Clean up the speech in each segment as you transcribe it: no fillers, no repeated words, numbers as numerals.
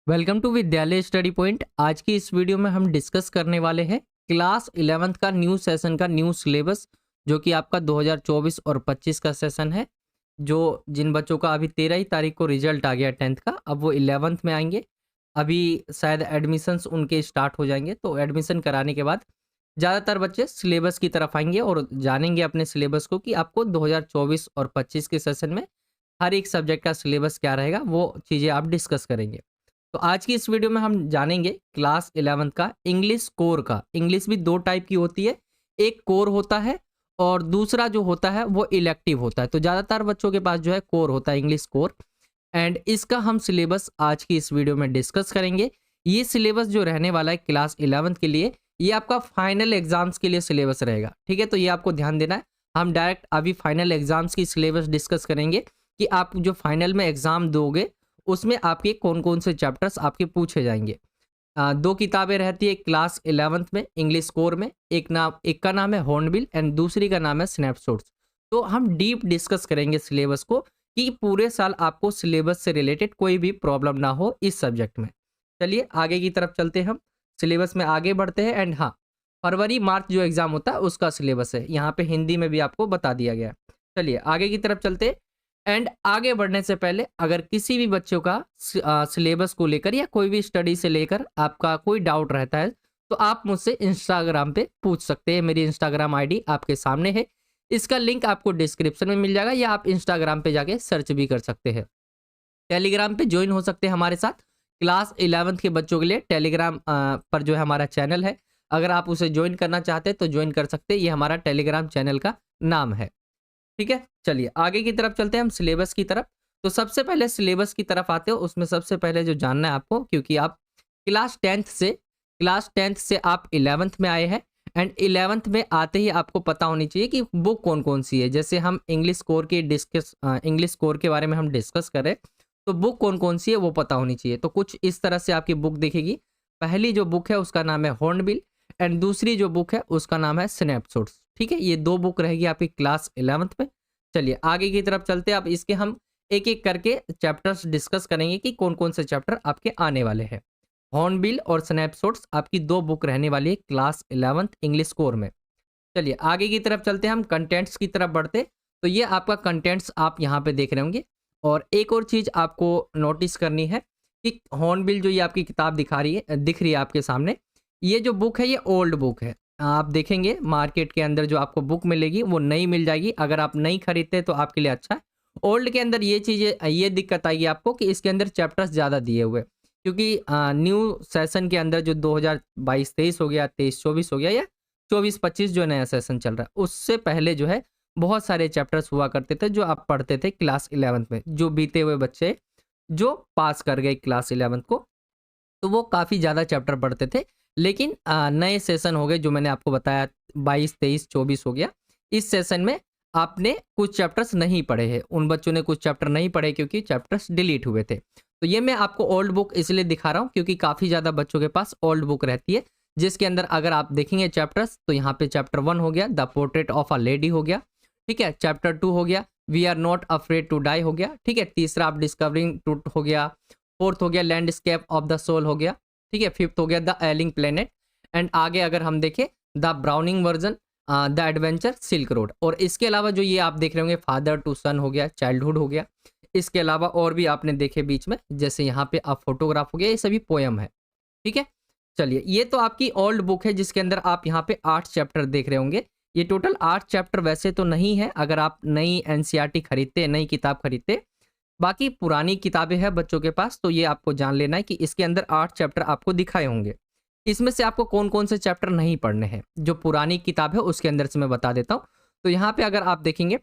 Welcome to विद्यालय study point. आज की इस वीडियो में हम डिस्कस करने वाले हैं क्लास 11th का न्यू सेशन का न्यू सिलेबस, जो कि आपका 2024 और 25 का सेशन है। जो जिन बच्चों का अभी 13 ही तारीख को रिजल्ट आ गया 10th का, अब वो 11th में आएंगे। अभी शायद एडमिशन्स उनके स्टार्ट हो जाएंगे, तो एडमिशन कराने के बाद ज़्यादातर बच्चे सिलेबस की तरफ आएंगे और जानेंगे अपने सिलेबस को कि आपको 2024 और 25 के सेशन में हर एक सब्जेक्ट का सिलेबस क्या रहेगा, वो चीज़ें आप डिस्कस करेंगे। तो आज की इस वीडियो में हम जानेंगे क्लास 11th का इंग्लिश कोर का। इंग्लिश भी दो टाइप की होती है, एक कोर होता है और दूसरा जो होता है वो इलेक्टिव होता है। तो ज़्यादातर बच्चों के पास जो है कोर होता है, इंग्लिश कोर। एंड इसका हम सिलेबस आज की इस वीडियो में डिस्कस करेंगे। ये सिलेबस जो रहने वाला है क्लास 11th के लिए, ये आपका फाइनल एग्जाम्स के लिए सिलेबस रहेगा। ठीक है, तो ये आपको ध्यान देना है। हम डायरेक्ट अभी फाइनल एग्जाम्स की सिलेबस डिस्कस करेंगे कि आप जो फाइनल में एग्जाम दोगे उसमें आपके कौन कौन से चैप्टर्स आपके पूछे जाएंगे। दो किताबें रहती है क्लास 11th में इंग्लिश कोर में, एक का नाम है हॉर्नबिल एंड दूसरी का नाम है स्नैपशॉट्स। तो हम डीप डिस्कस करेंगे सिलेबस को कि पूरे साल आपको सिलेबस से रिलेटेड कोई भी प्रॉब्लम ना हो इस सब्जेक्ट में। चलिए आगे की तरफ चलते हैं, हम सिलेबस में आगे बढ़ते हैं। एंड हाँ, फरवरी मार्च जो एग्जाम होता है उसका सिलेबस है, यहाँ पे हिंदी में भी आपको बता दिया गया है। चलिए आगे की तरफ चलते हैं। एंड आगे बढ़ने से पहले अगर किसी भी बच्चों का सिलेबस को लेकर या कोई भी स्टडी से लेकर आपका कोई डाउट रहता है, तो आप मुझसे इंस्टाग्राम पे पूछ सकते हैं। मेरी इंस्टाग्राम आईडी आपके सामने है, इसका लिंक आपको डिस्क्रिप्शन में मिल जाएगा, या आप इंस्टाग्राम पे जाके सर्च भी कर सकते हैं। टेलीग्राम पे ज्वाइन हो सकते हैं हमारे साथ। क्लास 11th के बच्चों के लिए टेलीग्राम पर जो है हमारा चैनल है, अगर आप उसे ज्वाइन करना चाहते हैं तो ज्वाइन कर सकते हैं। ये हमारा टेलीग्राम चैनल का नाम है। ठीक है, चलिए आगे की तरफ चलते हैं हम सिलेबस की तरफ। तो सबसे पहले सिलेबस की तरफ आते हो, उसमें सबसे पहले जो जानना है आपको, क्योंकि आप क्लास 10th से आप 11th में आए हैं। एंड 11th में आते ही आपको पता होनी चाहिए कि बुक कौन कौन सी है। जैसे हम इंग्लिश कोर के बारे में हम डिस्कस करें, तो बुक कौन कौन सी है वो पता होनी चाहिए। तो कुछ इस तरह से आपकी बुक दिखेगी। पहली जो बुक है उसका नाम है हॉर्नबिल एंड दूसरी जो बुक है उसका नाम है स्नैपशॉट्स। ठीक है, ये दो बुक रहेगी आपकी क्लास 11th में। चलिए आगे की तरफ चलते हैं। अब इसके हम एक एक करके चैप्टर्स डिस्कस करेंगे कि कौन कौन से चैप्टर आपके आने वाले हैं। हॉर्नबिल और स्नैपशॉट्स आपकी दो बुक रहने वाली है क्लास 11th इंग्लिश कोर में। चलिए आगे की तरफ चलते हैं, हम कंटेंट्स की तरफ बढ़ते। तो ये आपका कंटेंट्स आप यहाँ पे देख रहे होंगे। और एक और चीज़ आपको नोटिस करनी है कि हॉर्नबिल जो ये आपकी किताब दिख रही है आपके सामने, ये जो बुक है ये ओल्ड बुक है। आप देखेंगे मार्केट के अंदर जो आपको बुक मिलेगी वो नई मिल जाएगी। अगर आप नई खरीदते तो आपके लिए अच्छा है। ओल्ड के अंदर ये चीज़ें, ये दिक्कत आएगी आपको कि इसके अंदर चैप्टर्स ज़्यादा दिए हुए, क्योंकि न्यू सेशन के अंदर जो 2022-23 हो गया, 23-24 हो गया, या 24-25 जो नया सेशन चल रहा है, उससे पहले जो है बहुत सारे चैप्टर्स हुआ करते थे जो आप पढ़ते थे क्लास 11th में। जो बीते हुए बच्चे जो पास कर गए क्लास 11th को, तो वो काफ़ी ज़्यादा चैप्टर पढ़ते थे। लेकिन नए सेशन हो गए जो मैंने आपको बताया, 22, 23, 24 हो गया। इस सेशन में आपने कुछ चैप्टर्स नहीं पढ़े हैं, उन बच्चों ने कुछ चैप्टर नहीं पढ़े क्योंकि चैप्टर्स डिलीट हुए थे। तो ये मैं आपको ओल्ड बुक इसलिए दिखा रहा हूँ क्योंकि काफ़ी ज़्यादा बच्चों के पास ओल्ड बुक रहती है, जिसके अंदर अगर आप देखेंगे चैप्टर्स, तो यहाँ पे चैप्टर 1 हो गया, the portrait of a lady हो गया। ठीक है, चैप्टर 2 हो गया, we are not afraid to die हो गया। ठीक है, तीसरा आप डिस्कवरिंग ट्रूथ हो गया। फोर्थ हो गया लैंडस्केप ऑफ द सोल हो गया। ठीक है, फिफ्थ हो गया द एलिंग प्लेनेट। एंड आगे अगर हम देखें the browning version, the adventure silk road. और इसके अलावा जो ये आप देख रहे होंगे फादर टू सन हो गया, चाइल्डहुड हो गया। इसके अलावा और भी आपने देखे बीच में, जैसे यहाँ पे आप फोटोग्राफ हो गया, ये सभी पोयम है। ठीक है, चलिए ये तो आपकी ओल्ड बुक है जिसके अंदर आप यहाँ पे 8 चैप्टर देख रहे होंगे। ये टोटल 8 चैप्टर वैसे तो नहीं है अगर आप नई एनसीईआरटी खरीदते, नई किताब खरीदते। बाकी पुरानी किताबें हैं बच्चों के पास, तो ये आपको जान लेना है कि इसके अंदर 8 चैप्टर आपको दिखाए होंगे। इसमें से आपको कौन कौन से चैप्टर नहीं पढ़ने हैं, जो पुरानी किताब है उसके अंदर से मैं बता देता हूँ। तो यहाँ पे अगर आप देखेंगे,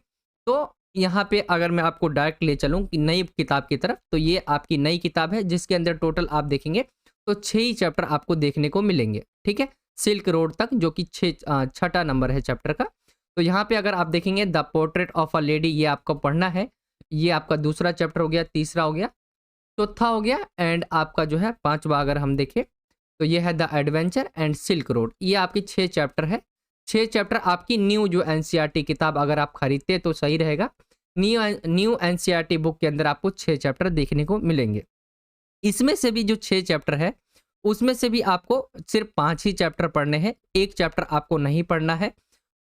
तो यहाँ पे अगर मैं आपको डायरेक्ट ले चलूँ कि नई किताब की तरफ, तो ये आपकी नई किताब है जिसके अंदर टोटल आप देखेंगे तो 6 ही चैप्टर आपको देखने को मिलेंगे। ठीक है, सिल्क रोड तक, जो कि छठा नंबर है चैप्टर का। तो यहाँ पे अगर आप देखेंगे the portrait of a lady, ये आपको पढ़ना है। ये आपका दूसरा चैप्टर हो गया, तीसरा हो गया, चौथा हो गया, एंड आपका जो है पांचवा अगर हम देखें तो ये है the adventure and silk road. ये आपकी 6 चैप्टर है। 6 चैप्टर आपकी न्यू जो एनसीईआरटी किताब अगर आप खरीदते तो सही रहेगा। न्यू एनसीईआरटी बुक के अंदर आपको 6 चैप्टर देखने को मिलेंगे। इसमें से भी जो 6 चैप्टर है उसमें से भी आपको सिर्फ 5 ही चैप्टर पढ़ने हैं, एक चैप्टर आपको नहीं पढ़ना है।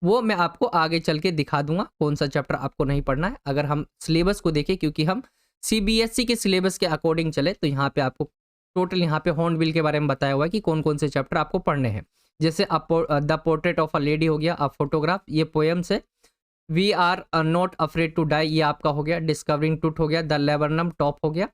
वो मैं आपको आगे चल के दिखा दूंगा कौन सा चैप्टर आपको नहीं पढ़ना है। अगर हम सिलेबस को देखें, क्योंकि हम सीबीएसई के सिलेबस के अकॉर्डिंग चले, तो यहाँ पे आपको टोटल यहाँ पे हॉर्नबिल के बारे में बताया हुआ है कि कौन कौन से चैप्टर आपको पढ़ने हैं। जैसे the portrait of a lady हो गया, अ फोटोग्राफ, ये पोएम्स है। We are not afraid to die, ये आपका हो गया। डिस्कवरिंग ट्रूथ हो गया। द लेबरनम टॉप हो गया,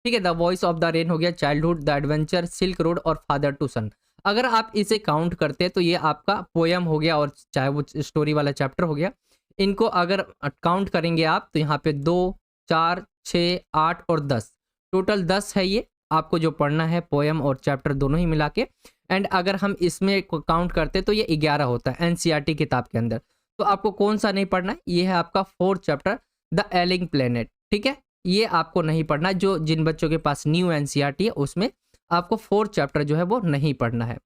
ठीक है। The voice of the rain हो गया। Childhood, the adventure, silk road और फादर टू सन। अगर आप इसे काउंट करते हैं तो ये आपका पोयम हो गया और चाहे वो स्टोरी वाला चैप्टर हो गया। इनको अगर काउंट करेंगे आप तो यहाँ पे 2, 4, 6, 8 और 10, टोटल 10 है ये आपको जो पढ़ना है, पोयम और चैप्टर दोनों ही मिला के। एंड अगर हम इसमें काउंट करते तो ये 11 होता है एनसीईआरटी किताब के अंदर। तो आपको कौन सा नहीं पढ़ना है? ये है आपका 4th chapter, the ailing planet, ठीक है। ये आपको नहीं पढ़ना। जो जिन बच्चों के पास न्यू एनसीईआरटी है उसमें आपको 4th चैप्टर जो है वो नहीं पढ़ना है,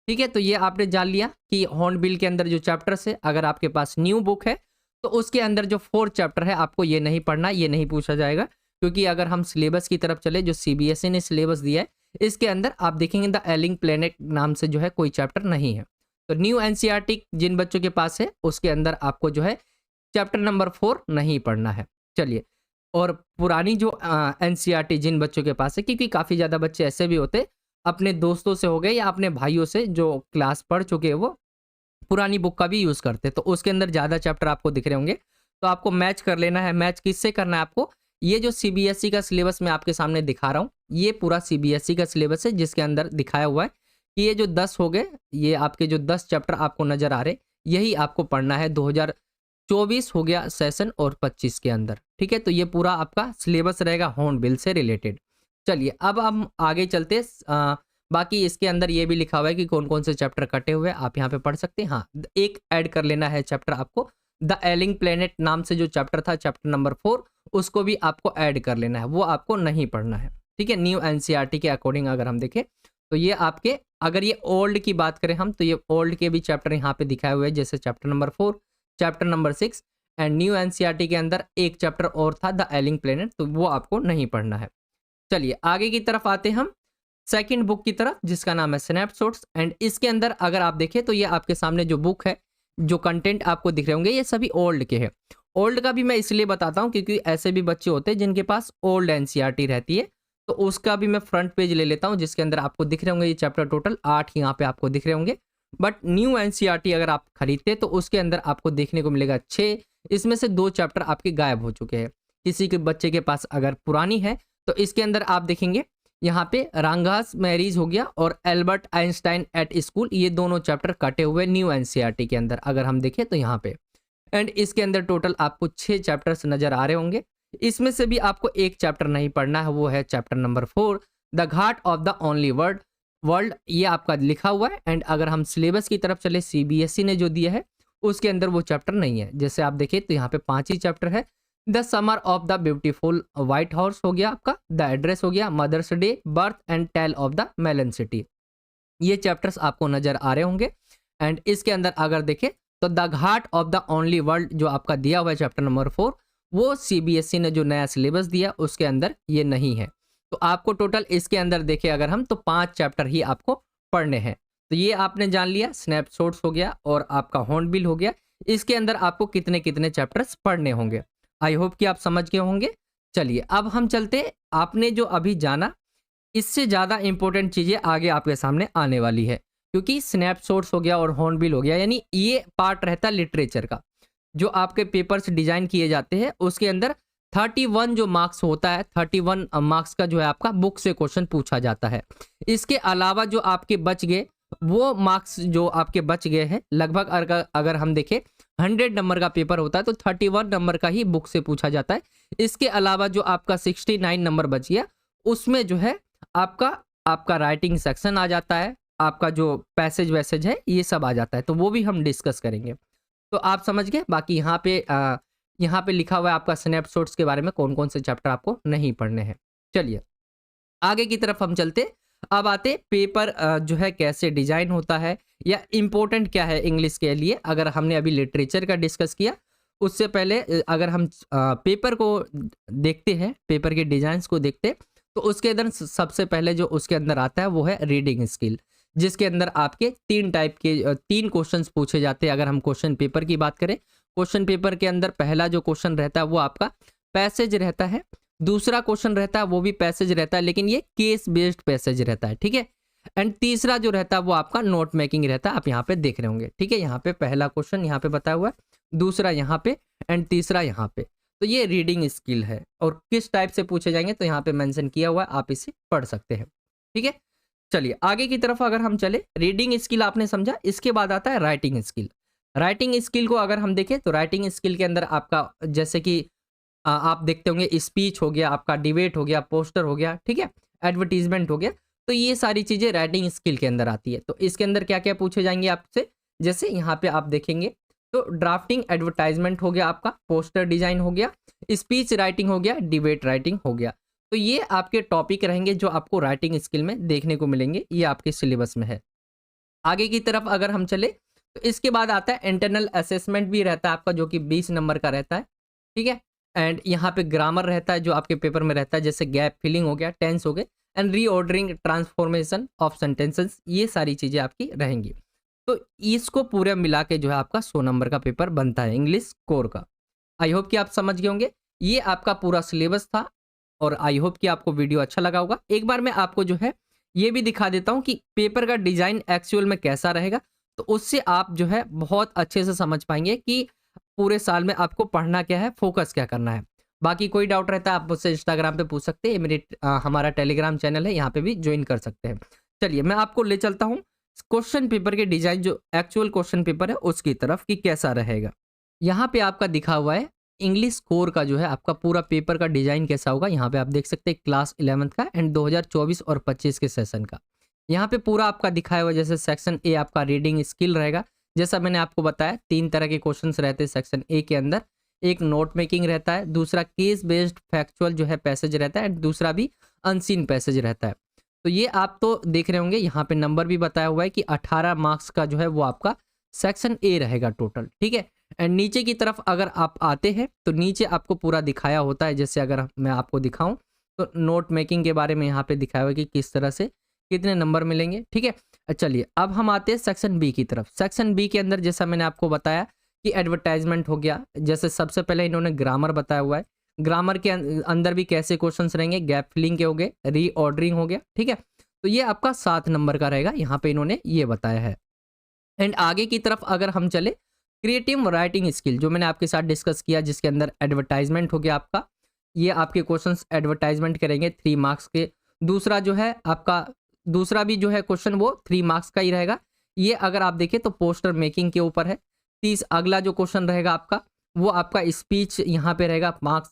ठीक है। तो ये आपने जान लिया कि हॉर्नबिल के अंदर जो चैप्टर्स है, अगर आपके पास न्यू बुक है तो उसके अंदर जो 4th चैप्टर है आपको ये नहीं पढ़ना, ये नहीं पूछा जाएगा। क्योंकि अगर हम सिलेबस की तरफ चले, जो सीबीएसई ने सिलेबस दिया है, इसके अंदर आप देखेंगे द एलिंग प्लेनेट नाम से जो है कोई चैप्टर नहीं है। तो न्यू एनसीईआरटी जिन बच्चों के पास है उसके अंदर आपको जो है चैप्टर नंबर 4 नहीं पढ़ना है। चलिए, और पुरानी जो एनसीईआरटी जिन बच्चों के पास है, क्योंकि काफ़ी ज़्यादा बच्चे ऐसे भी होते अपने दोस्तों से हो गए या अपने भाइयों से जो क्लास पढ़ चुके हैं, वो पुरानी बुक का भी यूज़ करते हैं, तो उसके अंदर ज़्यादा चैप्टर आपको दिख रहे होंगे। तो आपको मैच कर लेना है। मैच किससे करना है आपको? ये जो सीबीएसई का सिलेबस मैं आपके सामने दिखा रहा हूँ, ये पूरा सीबीएसई का सिलेबस है जिसके अंदर दिखाया हुआ है कि ये जो 10 हो गए, ये आपके जो 10 चैप्टर आपको नज़र आ रहे, यही आपको पढ़ना है 2024 हो गया सेशन और 25 के अंदर, ठीक है। तो ये पूरा आपका सिलेबस रहेगा हॉर्नबिल से रिलेटेड। चलिए, अब हम आगे चलते बाकी इसके अंदर ये भी लिखा हुआ है कि कौन कौन से चैप्टर कटे हुए हैं, आप यहाँ पे पढ़ सकते हैं। हाँ, एक ऐड कर लेना है चैप्टर आपको, द एलिंग प्लेनेट नाम से जो चैप्टर था, चैप्टर नंबर 4, उसको भी आपको ऐड कर लेना है, वो आपको नहीं पढ़ना है, ठीक है। न्यू एनसीईआरटी के अकॉर्डिंग अगर हम देखें तो ये आपके, अगर ये ओल्ड की बात करें हम, तो ये ओल्ड के भी चैप्टर यहाँ पे दिखाए हुए हैं, जैसे chapter number 4, chapter number 6 and new NCERT के अंदर एक चैप्टर और था द एलिंग प्लेनेट, तो वो आपको नहीं पढ़ना है। चलिए आगे की तरफ आते हैं हम सेकंड बुक की तरफ, जिसका नाम है स्नैपशॉट्स। एंड इसके अंदर अगर आप देखें तो ये आपके सामने जो बुक है, जो कंटेंट आपको दिख रहे होंगे, ये सभी ओल्ड के हैं। ओल्ड का भी मैं इसलिए बताता हूँ क्योंकि ऐसे भी बच्चे होते हैं जिनके पास ओल्ड एनसीईआरटी रहती है, तो उसका भी मैं फ्रंट पेज ले लेता हूँ, जिसके अंदर आपको दिख रहे होंगे ये चैप्टर टोटल 8 यहाँ पे आपको दिख रहे होंगे। बट न्यू एनसीईआरटी अगर आप खरीदते तो उसके अंदर आपको देखने को मिलेगा 6, इसमें से 2 चैप्टर आपके गायब हो चुके हैं। किसी के बच्चे के पास अगर पुरानी है तो इसके अंदर आप देखेंगे यहाँ पे रांगास मैरिज हो गया और एल्बर्ट आइंस्टाइन एट स्कूल, ये दोनों चैप्टर कटे हुए न्यू एनसीईआरटी के अंदर अगर हम देखें तो यहाँ पे। एंड इसके अंदर टोटल आपको 6 चैप्टर्स नजर आ रहे होंगे। इसमें से भी आपको एक चैप्टर नहीं पढ़ना है, वो है chapter number 4, the Ghat of the only world, ये आपका लिखा हुआ है। एंड अगर हम सिलेबस की तरफ चले, सीबीएसई ने जो दिया है उसके अंदर वो चैप्टर नहीं है। जैसे आप देखिए तो यहाँ पे 5 ही चैप्टर है। The summer of the beautiful white horse हो गया आपका, द एड्रेस हो गया, mother's day, birth and tale of the melon city, ये चैप्टर्स आपको नजर आ रहे होंगे। एंड इसके अंदर अगर देखें तो the Ghat of the only world जो आपका दिया हुआ है चैप्टर नंबर 4, वो सीबीएसई ने जो नया सिलेबस दिया उसके अंदर ये नहीं है। तो आपको टोटल इसके अंदर देखें अगर हम, तो 5 चैप्टर ही आपको पढ़ने हैं। तो ये आपने जान लिया, स्नैपशॉट्स हो गया और आपका हॉर्नबिल हो गया। इसके अंदर आपको कितने कितने चैप्टर्स पढ़ने होंगे, आई होप कि आप समझ गए होंगे। चलिए अब हम चलते, आपने जो अभी जाना इससे ज़्यादा इंपॉर्टेंट चीज़ें आगे आपके सामने आने वाली है, क्योंकि स्नैपशॉट्स हो गया और हॉर्नबिल हो गया, यानी ये पार्ट रहता है लिटरेचर का। जो आपके पेपर्स डिजाइन किए जाते हैं उसके अंदर 31 जो मार्क्स होता है, 31 मार्क्स का जो है आपका बुक से क्वेश्चन पूछा जाता है। इसके अलावा जो आपके बच गए, वो मार्क्स जो आपके बच गए हैं, लगभग अगर हम देखें 100 नंबर का पेपर होता है तो 31 नंबर का ही बुक से पूछा जाता है। इसके अलावा जो आपका 69 नंबर बच गया, उसमें जो है आपका राइटिंग सेक्शन आ जाता है, आपका जो पैसेज वैसेज है ये सब आ जाता है, तो वो भी हम डिस्कस करेंगे। तो आप समझ गए। बाकी यहाँ पे लिखा हुआ है आपका स्नैपशॉट्स के बारे में कौन कौन से चैप्टर आपको नहीं पढ़ने हैं। चलिए आगे की तरफ हम चलते। अब आते पेपर जो है कैसे डिजाइन होता है या इम्पोर्टेंट क्या है इंग्लिश के लिए। अगर हमने अभी लिटरेचर का डिस्कस किया, उससे पहले अगर हम पेपर को देखते हैं, पेपर के डिजाइंस को देखते, तो उसके अंदर सबसे पहले जो उसके अंदर आता है वो है रीडिंग स्किल, जिसके अंदर आपके 3 टाइप के 3 क्वेश्चंस पूछे जाते हैं। अगर हम क्वेश्चन पेपर की बात करें, क्वेश्चन पेपर के अंदर पहला जो क्वेश्चन रहता है वो आपका पैसेज रहता है, दूसरा क्वेश्चन रहता है वो भी पैसेज रहता है, लेकिन ये केस बेस्ड पैसेज रहता है, ठीक है। एंड तीसरा जो रहता है वो आपका नोट मेकिंग रहता है, आप यहाँ पे देख रहे होंगे, ठीक है। यहाँ पे पहला क्वेश्चन यहाँ पे बताया हुआ है, दूसरा यहाँ पे एंड तीसरा यहाँ पे। तो ये रीडिंग स्किल है और किस टाइप से पूछे जाएंगे तो यहाँ पे मेंशन किया हुआ है, आप इसे पढ़ सकते हैं, ठीक है। चलिए आगे की तरफ अगर हम चले, रीडिंग स्किल आपने समझा, इसके बाद आता है राइटिंग स्किल। राइटिंग स्किल को अगर हम देखें तो राइटिंग स्किल के अंदर आपका जैसे कि आप देखते होंगे स्पीच हो गया, आपका डिबेट हो गया, पोस्टर हो गया, ठीक है, एडवर्टीजमेंट हो गया, तो ये सारी चीजें राइटिंग स्किल के अंदर आती है। तो इसके अंदर क्या क्या पूछे जाएंगे आपसे, जैसे यहाँ पे आप देखेंगे तो ड्राफ्टिंग एडवर्टाइजमेंट हो गया, आपका पोस्टर डिजाइन हो गया, स्पीच राइटिंग हो गया, डिबेट राइटिंग हो गया। तो ये आपके टॉपिक रहेंगे जो आपको राइटिंग स्किल में देखने को मिलेंगे, ये आपके सिलेबस में है। आगे की तरफ अगर हम चले तो इसके बाद आता है इंटरनल असेसमेंट भी रहता है आपका, जो कि 20 नंबर का रहता है, ठीक है। एंड यहाँ पे ग्रामर रहता है जो आपके पेपर में रहता है, जैसे गैप फिलिंग हो गया, टेंस हो गए, and reordering, transformation of sentences, ये सारी चीजें आपकी रहेंगी। तो इसको पूरे मिला के जो है आपका 100 नंबर का पेपर बनता है इंग्लिश कोर का। आई होप कि आप समझ गए होंगे, ये आपका पूरा सिलेबस था और आई होप कि आपको वीडियो अच्छा लगा होगा। एक बार मैं आपको जो है ये भी दिखा देता हूँ कि पेपर का डिजाइन एक्चुअल में कैसा रहेगा, तो उससे आप जो है बहुत अच्छे से समझ पाएंगे कि पूरे साल में आपको पढ़ना क्या है, फोकस क्या करना है। बाकी कोई डाउट रहता है आप मुझसे इंस्टाग्राम पे पूछ सकते हैं, मेरे हमारा टेलीग्राम चैनल है, यहाँ पे भी ज्वाइन कर सकते हैं। चलिए मैं आपको ले चलता हूँ क्वेश्चन पेपर के डिजाइन, जो एक्चुअल क्वेश्चन पेपर है उसकी तरफ कि कैसा रहेगा। यहाँ पे आपका दिखा हुआ है इंग्लिश कोर का जो है आपका पूरा पेपर का डिजाइन कैसा होगा। यहाँ पे आप देख सकते हैं क्लास 11th का एंड 2024 और 25 के सेशन का। यहाँ पे पूरा आपका दिखाया हुआ, जैसे सेक्शन ए आपका रीडिंग स्किल रहेगा, जैसा मैंने आपको बताया 3 तरह के क्वेश्चंस रहते हैं सेक्शन ए के अंदर। एक नोट मेकिंग रहता है, दूसरा केस बेस्ड फैक्चुअल जो है पैसेज रहता है, एंड दूसरा भी अनसीन पैसेज रहता है। तो ये आप तो देख रहे होंगे, यहाँ पे नंबर भी बताया हुआ है कि 18 मार्क्स का जो है वो आपका सेक्शन ए रहेगा टोटल, ठीक है। एंड नीचे की तरफ अगर आप आते हैं तो नीचे आपको पूरा दिखाया होता है, जैसे अगर मैं आपको दिखाऊं तो नोट मेकिंग के बारे में यहाँ पे दिखाया हुआ है कि किस तरह से कितने नंबर मिलेंगे, ठीक है। चलिए अब हम आते हैं सेक्शन बी की तरफ। सेक्शन बी के अंदर जैसा मैंने आपको बताया कि एडवर्टाइजमेंट हो गया, जैसे सबसे पहले इन्होंने ग्रामर बताया हुआ है, ग्रामर के अंदर भी कैसे क्वेश्चंस रहेंगे, गैप फिलिंग के हो गए, रीऑर्डरिंग हो गया, ठीक है। तो ये आपका 7 नंबर का रहेगा, यहाँ पे इन्होंने ये बताया है। एंड आगे की तरफ अगर हम चले, क्रिएटिव राइटिंग स्किल जो मैंने आपके साथ डिस्कस किया, जिसके अंदर एडवर्टाइजमेंट हो गया आपका, ये आपके क्वेश्चंस एडवर्टाइजमेंट करेंगे 3 मार्क्स के। दूसरा जो है आपका, दूसरा भी जो है क्वेश्चन वो 3 मार्क्स का ही रहेगा। ये अगर आप देखें तो पोस्टर मेकिंग के ऊपर है। अगला जो क्वेश्चन रहेगा आपका वो आपका स्पीच यहाँ पे रहेगा मार्क्स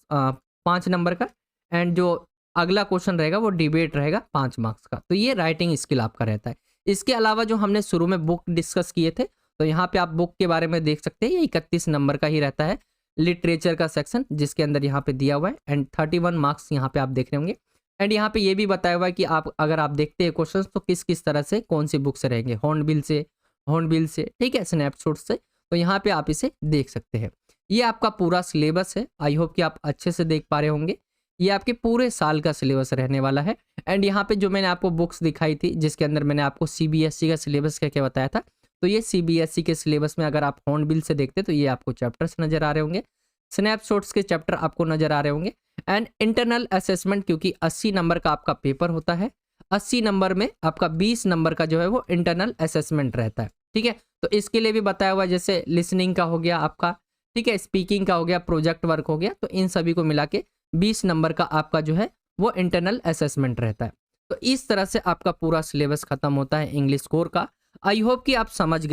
5 नंबर का, एंड जो अगला क्वेश्चन रहेगा वो डिबेट रहेगा 5 मार्क्स का। तो ये राइटिंग स्किल आपका रहता है। इसके अलावा जो हमने शुरू में बुक डिस्कस किए थे, तो यहाँ पे आप बुक के बारे में देख सकते हैं, ये 31 नंबर का ही रहता है, लिटरेचर का सेक्शन, जिसके अंदर यहाँ पे दिया हुआ है, एंड 31 मार्क्स यहाँ पे आप देख रहे होंगे। एंड यहाँ पे ये भी बताया हुआ है कि आप अगर आप देखते हैं क्वेश्चंस तो किस किस तरह से कौन सी बुक से रहेंगे, हॉर्नबिल से, ठीक है, स्नैपशॉट से। तो यहाँ पे आप इसे देख सकते हैं। ये आपका पूरा सिलेबस है, आई होप कि आप अच्छे से देख पा रहे होंगे। ये आपके पूरे साल का सिलेबस रहने वाला है। एंड यहाँ पे जो मैंने आपको बुक्स दिखाई थी, जिसके अंदर मैंने आपको सीबीएसई का सिलेबस क्या क्या बताया था, तो ये सीबीएसई के सिलेबस में अगर आप हॉर्नबिल से देखते तो ये आपको चैप्टर्स नजर आ रहे होंगे, स्नैपशॉट्स के चैप्टर आपको नजर आ रहे होंगे। एंड इंटरनल असेसमेंट, क्योंकि 80 नंबर का आपका पेपर होता है, 80 नंबर में आपका 20 नंबर का जो है वो इंटरनल असेसमेंट रहता है, ठीक है। तो इसके लिए भी बताया हुआ, जैसे लिसनिंग का हो गया आपका, ठीक है, स्पीकिंग का हो गया, प्रोजेक्ट वर्क हो गया, तो इन सभी को मिला के 20 नंबर का आपका जो है वो इंटरनल असेसमेंट रहता है। तो इस तरह से आपका पूरा सिलेबस खत्म होता है इंग्लिश कोर का। आई होप कि आप समझ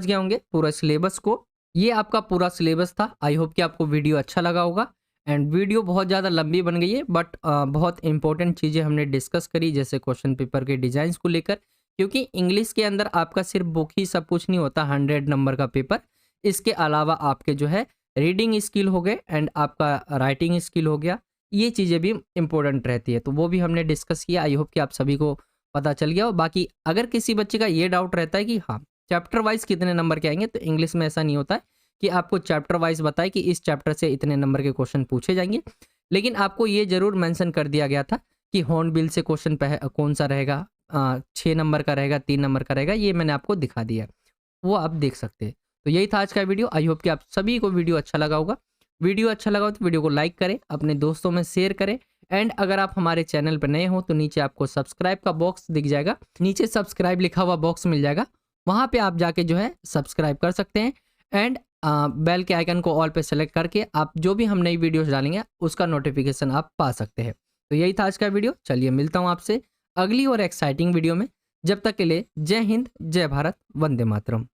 गए होंगे पूरा सिलेबस को। ये आपका पूरा सिलेबस था। आई होप कि आपको वीडियो अच्छा लगा होगा। एंड वीडियो बहुत ज़्यादा लंबी बन गई है, बट बहुत इंपॉर्टेंट चीज़ें हमने डिस्कस करी, जैसे क्वेश्चन पेपर के डिजाइंस को लेकर, क्योंकि इंग्लिश के अंदर आपका सिर्फ बुक ही सब कुछ नहीं होता, 100 नंबर का पेपर। इसके अलावा आपके जो है रीडिंग स्किल हो गए एंड आपका राइटिंग स्किल हो गया, ये चीज़ें भी इंपॉर्टेंट रहती है, तो वो भी हमने डिस्कस किया। आई होप कि आप सभी को पता चल गया हो। बाकी अगर किसी बच्चे का ये डाउट रहता है कि हाँ चैप्टर वाइज कितने नंबर के आएंगे, तो इंग्लिश में ऐसा नहीं होता है कि आपको चैप्टर वाइज बताए कि इस चैप्टर से इतने नंबर के क्वेश्चन पूछे जाएंगे, लेकिन आपको ये जरूर मेंशन कर दिया गया था कि हॉर्नबिल से क्वेश्चन कौन सा रहेगा, 6 नंबर का रहेगा, 3 नंबर का रहेगा, ये मैंने आपको दिखा दिया है, वो आप देख सकते हैं। तो यही था आज का वीडियो। आई होप कि आप सभी को वीडियो अच्छा लगा होगा। वीडियो अच्छा लगा हो तो वीडियो को लाइक करें, अपने दोस्तों में शेयर करें, एंड अगर आप हमारे चैनल पर नए हो तो नीचे आपको सब्सक्राइब का बॉक्स दिख जाएगा, नीचे सब्सक्राइब लिखा हुआ बॉक्स मिल जाएगा, वहाँ पे आप जाके जो है सब्सक्राइब कर सकते हैं, एंड बेल के आइकन को ऑल पे सेलेक्ट करके आप जो भी हम नई वीडियोस डालेंगे उसका नोटिफिकेशन आप पा सकते हैं। तो यही था आज का वीडियो। चलिए मिलता हूँ आपसे अगली और एक्साइटिंग वीडियो में। जब तक के लिए जय हिंद, जय भारत, वंदे मातरम।